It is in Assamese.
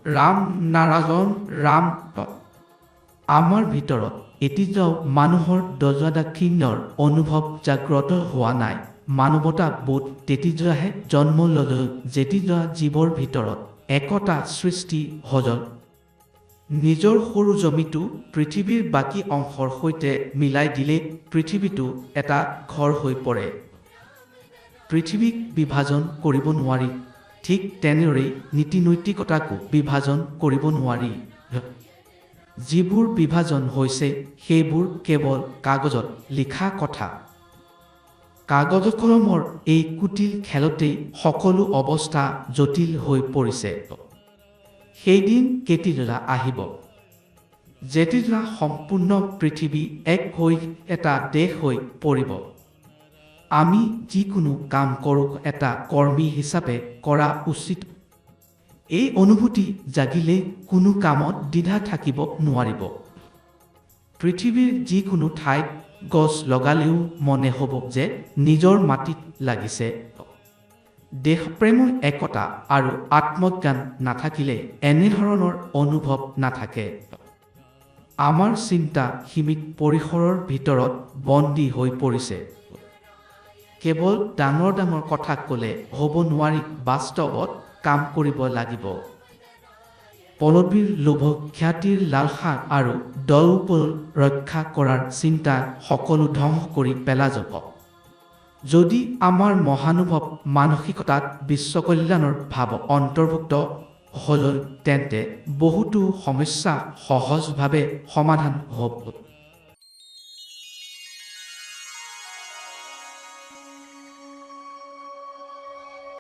ৰাম নাৰায়ণ ৰাম। আমাৰ ভিতৰত এতিয়াও মানুহৰ দৰ্জাদাক্ষিণ্যৰ অনুভৱ জাগ্ৰত হোৱা নাই। মানৱতা বোধ তেতিয়াহে জন্ম ল'লে যেতিয়া জীৱৰ ভিতৰত একতা সৃষ্টি হ'ল। নিজৰ সৰু জমিটো পৃথিৱীৰ বাকী অংশৰ সৈতে মিলাই দিলে পৃথিৱীটো এটা ঘৰ হৈ পৰে। পৃথিৱীক বিভাজন কৰিব নোৱাৰি। ঠিক তেনেদৰেই নীতি নৈতিকতাকো বিভাজন কৰিব নোৱাৰি। যিবোৰ বিভাজন হৈছে সেইবোৰ কেৱল কাগজত লিখা কথা। কাগজ কলমৰ এই কুটিল খেলতেই সকলো অৱস্থা জটিল হৈ পৰিছে। সেইদিন কেতিয়া আহিব যেতিয়া সম্পূৰ্ণ পৃথিৱী এক হৈ এটা দেশ হৈ পৰিব। আমি যিকোনো কাম কৰোঁ এটা কৰ্মী হিচাপে কৰা উচিত। এই অনুভূতি জাগিলে কোনো কামত দ্বিধা থাকিব নোৱাৰিব। পৃথিৱীৰ যিকোনো ঠাইত গছ লগালেও মনে হ'ব যে নিজৰ মাটিত লাগিছে। দেশপ্ৰেমৰ একতা আৰু আত্মজ্ঞান নাথাকিলে এনেধৰণৰ অনুভৱ নাথাকে। আমাৰ চিন্তা সীমিত পৰিসৰৰ ভিতৰত বন্দী হৈ পৰিছে। কেৱল ডাঙৰ ডাঙৰ কথা ক'লে হ'ব নোৱাৰি, বাস্তৱত কাম কৰিব লাগিব। পদবীৰ লোভ, খ্যাতিৰ লালসা আৰু দলবল ৰক্ষা কৰাৰ চিন্তা সকলো ধ্বংস কৰি পেলাব। যদি আমাৰ মহানুভৱ মানসিকতাত বিশ্বকল্যাণৰ ভাৱ অন্তৰ্ভুক্ত হ'ল তেন্তে বহুতো সমস্যা সহজভাৱে সমাধান হ'ব।